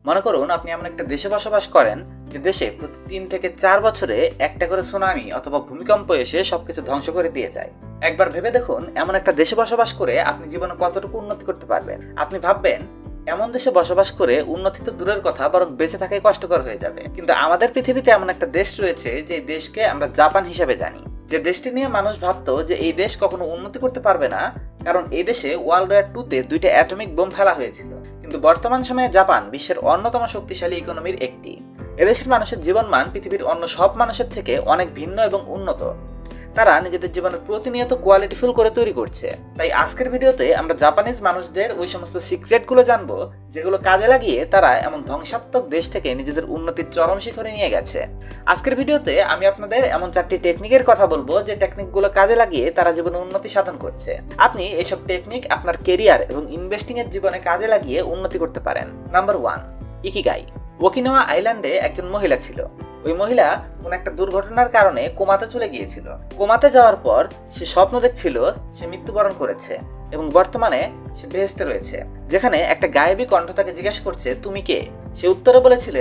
মনে করুন আপনি এমন একটা দেশে বসবাস করেন যে দেশে প্রতি 3 থেকে 4 বছরে একটা করে সুনামি অথবা ভূমিকম্প এসে সবকিছু ধ্বংস করে দিয়ে যায়। একবার ভেবে দেখুন এমন একটা দেশে বসবাস করে আপনি জীবনে কতটুকু উন্নতি করতে পারবেন। আপনি ভাববেন এমন দেশে বসবাস করে উন্নতি তো দূরের কথা, বরং বেঁচে থাকাই কষ্টকর হয়ে যাবে। কিন্তু আমাদের পৃথিবীতে এমন একটা দেশ রয়েছে যে দেশকে আমরা জাপান হিসেবে জানি, যে দেশটি নিয়ে মানুষ ভাবতো যে এই দেশ কখনো উন্নতি করতে পারবে না, কারণ এই দেশে ওয়ার্ল্ড ওয়ার 2-তে 2টা অ্যাটমিক বোম ফেলা হয়েছিল। কিন্তু বর্তমান সময়ে জাপান বিশ্বের অন্যতম শক্তিশালী ইকোনমির একটি। এদেশের মানুষের জীবনমান পৃথিবীর অন্য সব মানুষের থেকে অনেক ভিন্ন এবং উন্নত। তারা নিজেদের জীবনের প্রতিনিয়ত কোয়ালিটিফুল করে তৈরি করছে। তাই আজকের ভিডিওতে আমরা জাপানিজ মানুষদের ওই সমস্ত সিক্রেটগুলো জানবো যেগুলো কাজে লাগিয়ে তারা এমন ধ্বংসাত্মক দেশ থেকে নিজেদের উন্নতির চরম শিখরে নিয়ে গেছে। আজকের ভিডিওতে আমি আপনাদের এমন 4টি টেকনিকের কথা বলবো যে টেকনিকগুলো কাজে লাগিয়ে তারা জীবনে উন্নতি সাধন করছে। আপনি এইসব টেকনিক আপনার কেরিয়ার এবং ইনভেস্টিং এর জীবনে কাজে লাগিয়ে উন্নতি করতে পারেন। Number 1, ikigai. ওকিনাওয়া আইল্যান্ডে একজন মহিলা ছিল। ওই মহিলা কোন একটা দুর্ঘটনার কারণে কোমাতে চলে গিয়েছিল। কোমাতে যাওয়ার পর সে স্বপ্ন দেখছিল সে মৃত্যুবরণ করেছে এবং বর্তমানে সে বেহেশতে রয়েছে, যেখানে একটা গায়েবী কণ্ঠ তাকে জিজ্ঞাসা করছে তুমি কে। সে উত্তরে বলেছিল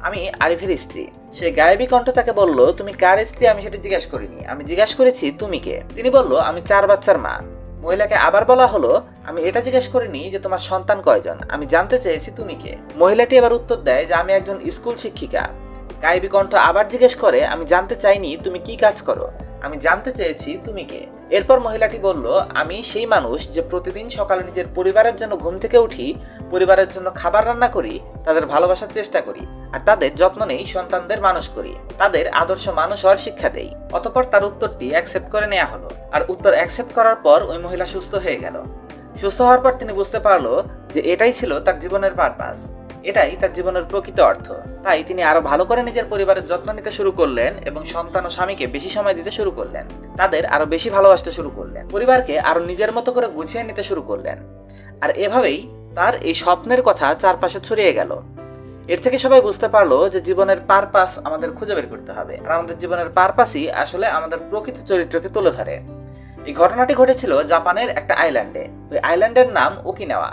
আমি আরিফের স্ত্রী। সে গায়েবী কণ্ঠ তাকে বলল তুমি কার স্ত্রী? আমি সেটা জিজ্ঞাসা করিনি, আমি জিজ্ঞাসা করেছি তুমি কে। তিনি বলল আমি 4 বাচ্চার মা। মহিলাকে আবার বলা হলো আমি এটা জিজ্ঞেস করিনি যে তোমার সন্তান কয়জন, আমি জানতে চেয়েছি তুমি কে। মহিলাটি এবার উত্তর দেয় যে আমি একজন স্কুল শিক্ষিকা। গায়েবী কণ্ঠ আবার জিজ্ঞেস করে আমি জানতে চাইনি তুমি কি কাজ করো, আমি জানতে চেয়েছি তুমি কে। এরপর মহিলাটি বলল আমি সেই মানুষ যে প্রতিদিন সকালে নিজের পরিবারের জন্য ঘুম থেকে উঠি, পরিবারের জন্য খাবার রান্না করি, তাদের ভালোবাসার চেষ্টা করি আর তাদের যত্ন নেই, সন্তানদের মানুষ করি, তাদের আদর্শ মানুষ হওয়ার শিক্ষা দেই। অতঃপর তার উত্তরটি অ্যাকসেপ্ট করে নেওয়া হলো। আর উত্তর অ্যাকসেপ্ট করার পর ওই মহিলা সুস্থ হয়ে গেল। সুস্থ হওয়ার পর তিনি বুঝতে পারলো যে এটাই ছিল তার জীবনের পারপাস, এটাই তার জীবনের প্রকৃত অর্থ। তাই তিনি আরো ভালো করে নিজের পরিবারের যত্ন নিতে শুরু করলেন এবং সন্তান ও স্বামীকে বেশি সময় দিতে শুরু করলেন, তাদের আরো বেশি ভালোবাসতে শুরু করলেন, পরিবারকে আরো নিজের মতো করে গুছিয়ে নিতে শুরু করলেন। আর এভাবেই তার এই স্বপ্নের কথা চারপাশে ছড়িয়ে গেল। এর থেকে সবাই বুঝতে পারলো যে জীবনের পারপাস আমাদের খুঁজে বের করতে হবে, আর আমাদের জীবনের পারপাসই আসলে আমাদের প্রকৃত চরিত্রকে তুলে ধরে। এই ঘটনাটি ঘটেছিল জাপানের একটা আইল্যান্ডে। ওই আইল্যান্ডের নাম ওকিনাওয়া।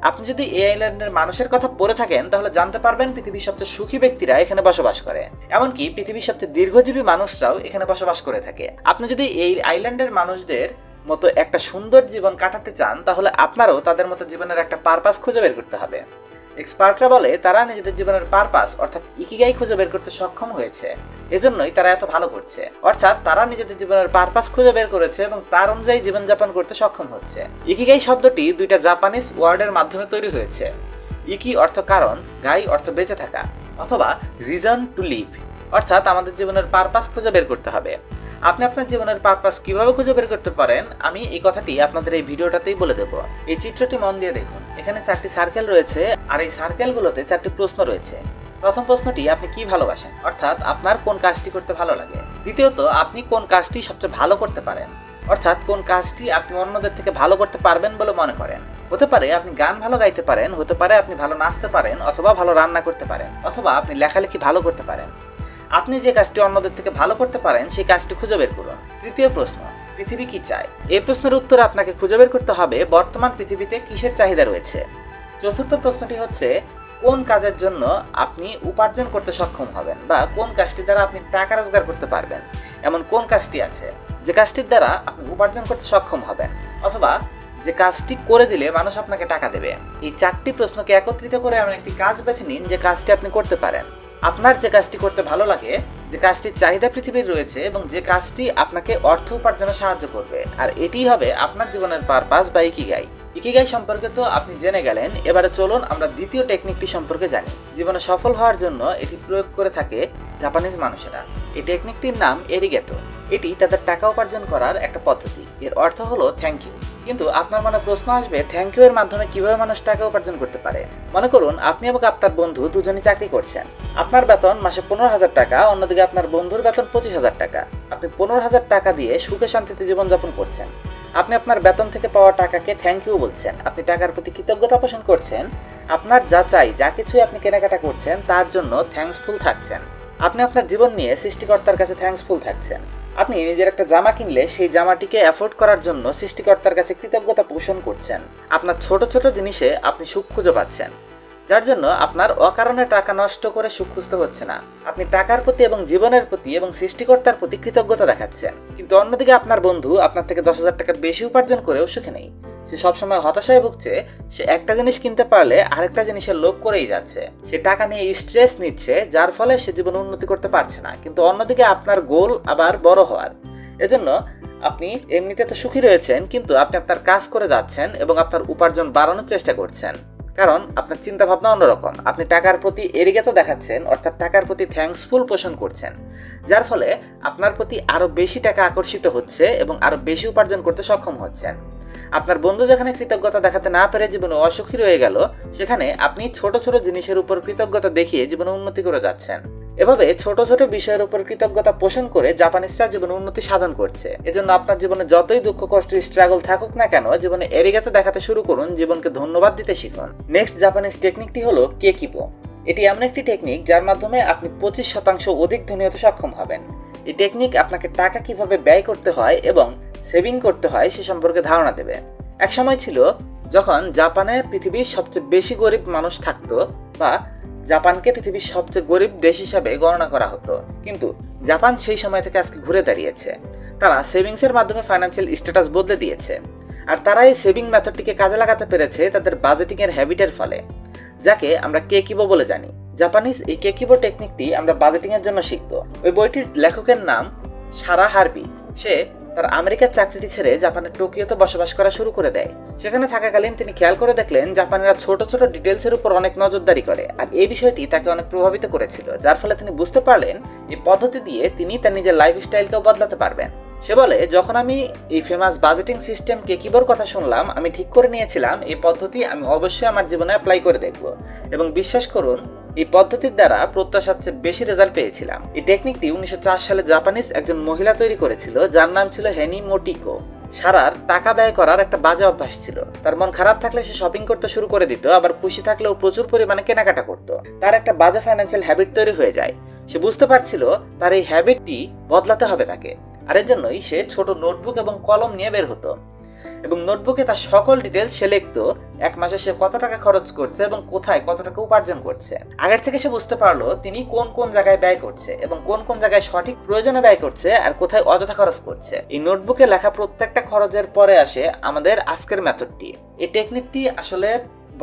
আপনি যদি এই আইল্যান্ডের মানুষের কথা পড়ে থাকেন তাহলে জানতে পারবেন পৃথিবীর সবচেয়ে সুখী ব্যক্তিরা এখানে বসবাস করে, এমনকি পৃথিবীর সবচেয়ে দীর্ঘজীবী মানুষরাও এখানে বসবাস করে থাকে। আপনি যদি এই আইল্যান্ডের মানুষদের মতো একটা সুন্দর জীবন কাটাতে চান তাহলে আপনারও তাদের মতো জীবনের একটা পারপাস খুঁজে বের করতে হবে। এক্সপার্টরা বলে তারা নিজেদের জীবনের পারপাস অর্থাৎ ইকিগাই খুঁজে বের করতে সক্ষম হয়েছে, এজন্যই তারা এত ভালো করছে। অর্থাৎ তারা নিজেদের জীবনের পারপাস খুঁজে বের করেছে এবং তার অনুযায়ী জীবনযাপন করতে সক্ষম হচ্ছে। ইকিগাই শব্দটি 2টা জাপানিজ ওয়ার্ডের মাধ্যমে তৈরি হয়েছে। ইকি অর্থ কারণ, গাই অর্থ বেঁচে থাকা, অথবা রিজন টু লিভ, অর্থাৎ আমাদের জীবনের পারপাস খুঁজে বের করতে হবে। আপনি আপনার জীবনের পারপাস কিভাবে খুঁজে বের করতে পারেন আমি এই কথাটি আপনাদের এই ভিডিওটাতেই বলে দেব। এই চিত্রটি মন দিয়ে দেখুন। এখানে 4টি সার্কেল রয়েছে আর এই সার্কেলগুলোতে 4টি প্রশ্ন রয়েছে। প্রথম প্রশ্নটি আপনি কি ভালোবাসেন, অর্থাৎ আপনার কোন কাজটি করতে ভালো লাগে। দ্বিতীয়ত আপনি কোন কাজটি সবচেয়ে ভালো করতে পারেন, অর্থাৎ কোন কাজটি আপনি অন্যদের থেকে ভালো করতে পারবেন বলে মনে করেন। হতে পারে আপনি গান ভালো গাইতে পারেন, হতে পারে আপনি ভালো নাচতে পারেন, অথবা ভালো রান্না করতে পারেন, অথবা আপনি লেখালেখি ভালো করতে পারেন। আপনি যে কাজটি অন্যদের থেকে ভালো করতে পারেন সেই কাজটি খুঁজে বের করুন। তৃতীয় প্রশ্ন, পৃথিবী কি চায়। এই প্রশ্নের উত্তর আপনাকে খুঁজে বের করতে হবে বর্তমান পৃথিবীতে কিসের চাহিদা রয়েছে। চতুর্থ প্রশ্নটি হচ্ছে কোন কাজের জন্য আপনি উপার্জন করতে সক্ষম হবেন, বা কোন কাজটি দ্বারা আপনি টাকা রোজগার করতে পারবেন। এমন কোন কাজটি আছে যে কাজটির দ্বারা আপনি উপার্জন করতে সক্ষম হবেন, অথবা যে কাজটি করে দিলে মানুষ আপনাকে টাকা দেবে। এই 4টি প্রশ্নকে একত্রিত করে এমন একটি কাজ বেছে নিন যে কাজটি আপনি করতে পারেন। আপনার যে কাজটি করতে ভালো লাগে, যে কাজটির চাহিদা পৃথিবীর রয়েছে এবং যে কাজটি আপনাকে অর্থ উপার্জনে সাহায্য করবে, আর এটিই হবে আপনার জীবনের পারপাস বা ইকিগাই। ইকিগাই সম্পর্কে তো আপনি জেনে গেলেন, এবারে চলুন আমরা দ্বিতীয় টেকনিকটি সম্পর্কে জানি। জীবনে সফল হওয়ার জন্য এটি প্রয়োগ করে থাকে জাপানিজ মানুষেরা। এই টেকনিকটির নাম এরিগ্যাটো। এটি তাদের টাকা উপার্জন করার একটা পদ্ধতি। এর অর্থ হলো থ্যাংক ইউ। কিন্তু আপনার মনে প্রশ্ন আসবে থ্যাংক ইউ এর মাধ্যমে কিভাবে মানুষ টাকা উপার্জন করতে পারে। মনে করুন আপনি এবং আপনার বন্ধু দুজনই চাকরি করছেন। আপনার বেতন মাসে 15,000 টাকা, অন্যদিকে আপনার বন্ধুর বেতন 25,000 টাকা। আপনি 15,000 টাকা দিয়ে সুখে শান্তিতে জীবনযাপন করছেন। আপনি আপনার বেতন থেকে পাওয়া টাকাকে থ্যাংক ইউ বলছেন, আপনি টাকার প্রতি কৃতজ্ঞতা পোষণ করছেন, আপনার যা চাই যা কিছুই আপনি কেনাকাটা করছেন তার জন্য থ্যাঙ্কসফুল থাকছেন। আপনি আপনার জীবন নিয়ে সৃষ্টিকর্তার কাছে থ্যাঙ্কসফুল থাকছেন। আপনি নিজের একটা জামা কিনলে সেই জামাটিকে অ্যাফোর্ড করার জন্য সৃষ্টিকর্তার কাছে কৃতজ্ঞতা পোষণ করছেন। আপনার ছোট ছোট জিনিসে আপনি সুখ খুঁজে পাচ্ছেন। যার জন্য আপনার অকারণে টাকা নষ্ট করে সুখ খুঁজতে হচ্ছে না। আপনি টাকার প্রতি এবং জীবনের প্রতি এবং সৃষ্টিকর্তার প্রতি কৃতজ্ঞতা দেখাচ্ছেন। কিন্তু অন্যদিকে আপনার বন্ধু আপনার থেকে 10,000 টাকা বেশি উপার্জন করেও সুখে নেই। সে সবসময় হতাশায় ভুগছে। সে একটা জিনিস কিনতে পারলে আরেকটা জিনিসের লোভ করেই যাচ্ছে। সে টাকা নিয়ে স্ট্রেস নিচ্ছে, যার ফলে সে জীবনে উন্নতি করতে পারছে না। কিন্তু অন্যদিকে আপনার গোল আবার বড় হওয়ার। এজন্য আপনি এমনিতে তো সুখী রয়েছেন, কিন্তু আপনি আপনার কাজ করে যাচ্ছেন এবং আপনার উপার্জন বাড়ানোর চেষ্টা করছেন। কারণ আপনার চিন্তা ভাবনা অন্যরকম। আপনি টাকার প্রতি এরিগেতো দেখাচ্ছেন, অর্থাৎ টাকার প্রতি থ্যাঙ্কসফুল পোষণ করছেন, যার ফলে আপনার প্রতি আরো বেশি টাকা আকর্ষিত হচ্ছে এবং আরো বেশি উপার্জন করতে সক্ষম হচ্ছেন। আপনার বন্ধু যেখানে কৃতজ্ঞতা দেখাতে না পেরে জীবনে অসুখী রয়ে গেল, সেখানে আপনি ছোট ছোট জিনিসের উপর কৃতজ্ঞতা দেখিয়ে জীবনে উন্নতি করে যাচ্ছেন। এভাবে ছোট ছোট বিষয়ের উপর কৃতজ্ঞতা পোষণ করে জাপানিজরা জীবনে উন্নতি সাধন করছে। এজন্য আপনার জীবনে যতই দুঃখ কষ্ট স্ট্রাগল থাকুক না কেন, জীবনে এরিগেতো দেখাতে শুরু করুন, জীবনকে ধন্যবাদ দিতে শিখুন। নেক্সট জাপানিজ টেকনিকটি হলো কেকিপো। এটি এমন একটি টেকনিক যার মাধ্যমে আপনি 25% অধিক ধনী হতে সক্ষম হবেন। এই টেকনিক আপনাকে টাকা কিভাবে ব্যয় করতে হয় এবং সেভিং করতে হয় সে সম্পর্কে ধারণা দেবে। এক সময় ছিল যখন জাপানে পৃথিবীর সবচেয়ে বেশি গরিব মানুষ থাকতো, বা জাপানকে পৃথিবীর সবচেয়ে গরিব দেশ হিসাবে গণনা করা হতো। কিন্তু জাপান সেই সময় থেকে আজকে ঘুরে দাঁড়িয়েছে। তারা সেভিংসের মাধ্যমে ফাইন্যান্সিয়াল স্ট্যাটাস বদলে দিয়েছে। আর তারা এই সেভিং মেথডটিকে কাজে লাগাতে পেরেছে তাদের বাজেটিং এর হ্যাবিটের ফলে, যাকে আমরা কেকিবো বলে জানি। জাপানিজ এই কেকিবো টেকনিকটি আমরা বাজেটিং এর জন্য শিখব। ওই বইটির লেখকের নাম সারা হারবি। সে তার আমেরিকার চাকরিটি ছেড়ে জাপানের টোকিওতে বসবাস করা শুরু করে দেয়। সেখানে থাকাকালীন তিনি খেয়াল করে দেখলেন জাপানিরা ছোট ছোট ডিটেলসের উপর অনেক নজরদারি করে, আর এই বিষয়টি তাকে অনেক প্রভাবিত করেছিল। যার ফলে তিনি বুঝতে পারলেন এই পদ্ধতি দিয়ে তিনি তার নিজের লাইফস্টাইলকেও বদলাতে পারবেন। সে বলে, যখন আমি এই ফেমাস বাজেটিং সিস্টেম কেকিবোর কথা শুনলাম, আমি ঠিক করে নিয়েছিলাম এই পদ্ধতি আমি অবশ্যই আমার জীবনে অ্যাপ্লাই করে দেখব, এবং বিশ্বাস করুন এই পদ্ধতির দ্বারা প্রত্যাশার চেয়ে বেশি রেজাল্ট পেয়েছিলাম। এই টেকনিকটি 1904 সালে জাপানিজ একজন মহিলা তৈরি করেছিল, যার নাম ছিল হেনি মোটিকো। সারার টাকা ব্যয় করার একটা বাজে অভ্যাস ছিল। তার মন খারাপ থাকলে সে শপিং করতে শুরু করে দিত, আবার খুশি থাকলেও প্রচুর পরিমাণে কেনাকাটা করত। তার একটা বাজে ফাইন্যান্সিয়াল হ্যাবিট তৈরি হয়ে যায়। সে বুঝতে পারছিল তার এই হ্যাবিটটি বদলাতে হবে তাকে, আর এর জন্যই সে ছোট নোটবুক এবং কলম নিয়ে বের হতো, এবং নোটবুকে তার সকল ডিটেলস সে লিখতো। এক মাসে সে কত টাকা খরচ করছে এবং কোথায় কত টাকা উপার্জন করছে। আগের থেকে সে বুঝতে পারলো তিনি কোন কোন জায়গায় ব্যয় করছে এবং কোন কোন জায়গায় সঠিক প্রয়োজনে ব্যয় করছে আর কোথায় অযথা খরচ করছে। এই নোটবুকে লেখা প্রত্যেকটা খরচের পরে আসে আমাদের আজকের মেথডটি। এই টেকনিকটি আসলে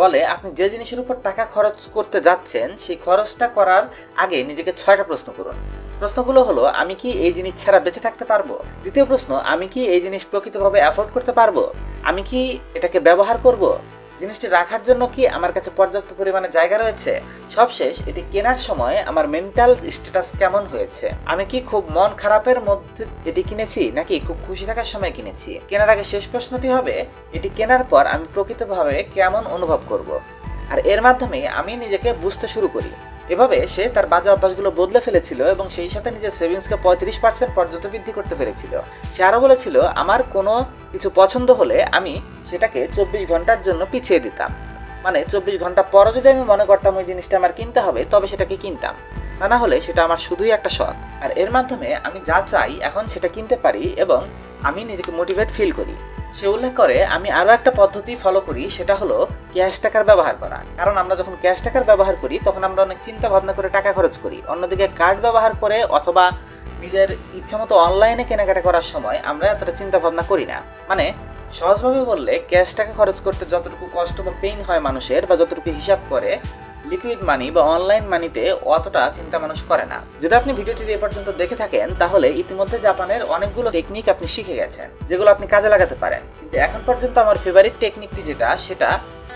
বলে, আপনি যে জিনিসের উপর টাকা খরচ করতে যাচ্ছেন সেই খরচটা করার আগে নিজেকে 6টা প্রশ্ন করুন। প্রশ্নগুলো হলো, আমি কি এই জিনিস ছাড়া বেঁচে থাকতে পারবো? দ্বিতীয় প্রশ্ন, আমি কি এই জিনিস প্রকৃতভাবে অ্যাফোর্ড করতে পারবো? আমি কি এটাকে ব্যবহার করব? জিনিসটি রাখার জন্য কি আমার কাছে পর্যাপ্ত পরিমাণে জায়গা রয়েছে? সবশেষ, এটি কেনার সময় আমার মেন্টাল স্ট্যাটাস কেমন হয়েছে? আমি কি খুব মন খারাপের মধ্যে এটি কিনেছি নাকি খুব খুশি থাকার সময় কিনেছি? কেনার আগে শেষ প্রশ্নটি হবে, এটি কেনার পর আমি প্রকৃতভাবে কেমন অনুভব করব? আর এর মাধ্যমে আমি নিজেকে বুঝতে শুরু করি। এভাবে সে তার বাজে অভ্যাসগুলো বদলে ফেলেছিল এবং সেই সাথে নিজের সেভিংসকে 35% পর্যন্ত বৃদ্ধি করতে পেরেছিল। সে আরও বলেছিল, আমার কোনো কিছু পছন্দ হলে আমি সেটাকে 24 ঘন্টার জন্য পিছিয়ে দিতাম। মানে 24 ঘন্টা পরও যদি আমি মনে করতাম ওই জিনিসটা আমার কিনতে হবে, তবে সেটাকে কিনতাম, তা না হলে সেটা আমার শুধুই একটা শখ। আর এর মাধ্যমে আমি যা চাই এখন সেটা কিনতে পারি এবং আমি নিজেকে মোটিভেট ফিল করি। সে উল্লেখ করে, আমি আরও একটা পদ্ধতি ফলো করি, সেটা হলো ক্যাশ টাকার ব্যবহার করা। কারণ আমরা যখন ক্যাশ টাকার ব্যবহার করি তখন আমরা অনেক চিন্তা ভাবনা করে টাকা খরচ করি। অন্যদিকে কার্ড ব্যবহার করে অথবা নিজের ইচ্ছামতো অনলাইনে কেনাকাটা করার সময় আমরা এতটা চিন্তা ভাবনা করি না। মানে সহজভাবে বললে, ক্যাশ টাকা খরচ করতে যতটুকু কষ্ট বা পেইন হয় মানুষের, বা যতটুকু হিসাব করে, লিকুইড মানি বা অনলাইন মানিতে অতটা চিন্তা মানুষ করে না। যদি আপনি ভিডিওটি এ পর্যন্ত দেখে থাকেন, তাহলে ইতিমধ্যে জাপানের অনেকগুলো টেকনিক আপনি শিখে গেছেন, যেগুলো আপনি কাজে লাগাতে পারেন। কিন্তু এখন পর্যন্ত আমার ফেভারিট টেকনিকটি যেটা, সেটা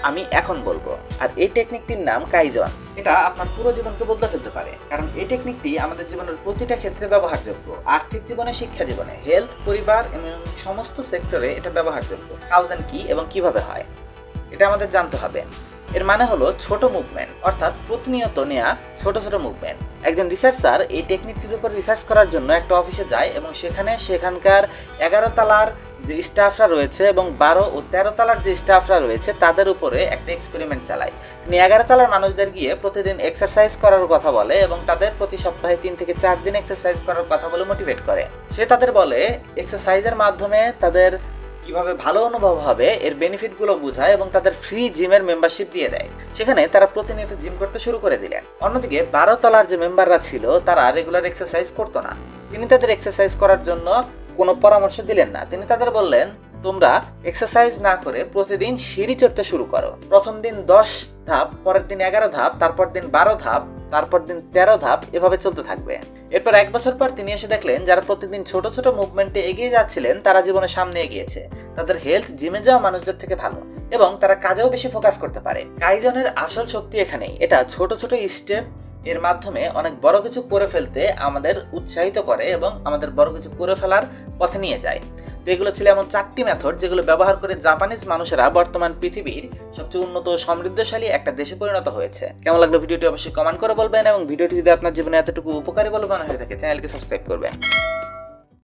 আমি এখন বলবো। আর এই টেকনিকটির নাম কাইজন। এটা আপনার পুরো জীবনকে বদলে ফেলতে পারে, কারণ এই টেকনিকটি আমাদের জীবনের প্রতিটা ক্ষেত্রে ব্যবহারযোগ্য। আর্থিক জীবনে, শিক্ষা জীবনে, হেলথ, পরিবার এবং সমস্ত সেক্টরে এটা ব্যবহারযোগ্য। কাইজন কি এবং কিভাবে হয় এটা আমাদের জানতে হবে। এর মানে হলো ছোট মুভমেন্ট, অর্থাৎ প্রতিনিয়ত নেওয়া ছোট ছোট মুভমেন্ট। একজন রিসার্চার এই টেকনিকটির উপর রিসার্চ করার জন্য একটা অফিসে যায় এবং সেখানকার 11 তলার যে স্টাফরা রয়েছে এবং 12 ও 13 তলার যে স্টাফরা রয়েছে তাদের উপরে একটা এক্সপেরিমেন্ট চালায়। তিনি 11 তলার মানুষদের গিয়ে প্রতিদিন এক্সারসাইজ করার কথা বলে এবং তাদের প্রতি সপ্তাহে 3 থেকে 4 দিন এক্সারসাইজ করার কথা বলে মোটিভেট করে। সে তাদের বলে, এক্সারসাইজের মাধ্যমে তাদের কিভাবে ভালো অনুভব হবে এর বেনিফিটগুলো বোঝায় এবং তাদের ফ্রি জিমের মেম্বারশিপ দিয়ে দেয়। সেখানে তারা প্রতিনিয়ত জিম করতে শুরু করে দিলেন। অন্যদিকে 12 তলার যে মেম্বাররা ছিল তারা রেগুলার এক্সারসাইজ করতো না। তিনি তাদের এক্সারসাইজ করার জন্য কোনো পরামর্শ দিলেন না। তিনি তাদের বললেন, তোমরা এক্সারসাইজ না করে প্রতিদিন সিঁড়ি চড়তে শুরু করো। প্রথম দিন 10 ধাপ, পরের দিন 11 ধাপ, তারপর দিন 12 ধাপ, তারপর দিন 13 ধাপ, এভাবে চলতে থাকবে। এরপর 1 বছর পর তিনি এসে দেখলেন যারা প্রতিদিন ছোট ছোট মুভমেন্টে এগিয়ে যাচ্ছিলেন তারা জীবনে সামনে এগিয়েছে। তাদের হেলথ জিমে যাওয়া মানুষদের থেকে ভালো এবং তারা কাজেও বেশি ফোকাস করতে পারে। কাইজনের আসল শক্তি এখানেই। এটা ছোট ছোট স্টেপ এর মাধ্যমে অনেক বড় কিছু করে ফেলতে আমাদের উৎসাহিত করে এবং আমাদের বড় কিছু করে ফেলার পথে নিয়ে যায়। তো এগুলো ছিল এমন 4টি মেথড যেগুলো ব্যবহার করে জাপানিজ মানুষেরা বর্তমান পৃথিবীর সবচেয়ে উন্নত ও সমৃদ্ধশালী একটা দেশে পরিণত হয়েছে। কেমন লাগলো ভিডিওটি অবশ্যই কমেন্ট করে বলবেন এবং ভিডিওটি যদি আপনার জীবনে এতটুকু উপকারী বলে মনে হয়ে থাকে চ্যানেলকে সাবস্ক্রাইব করবেন।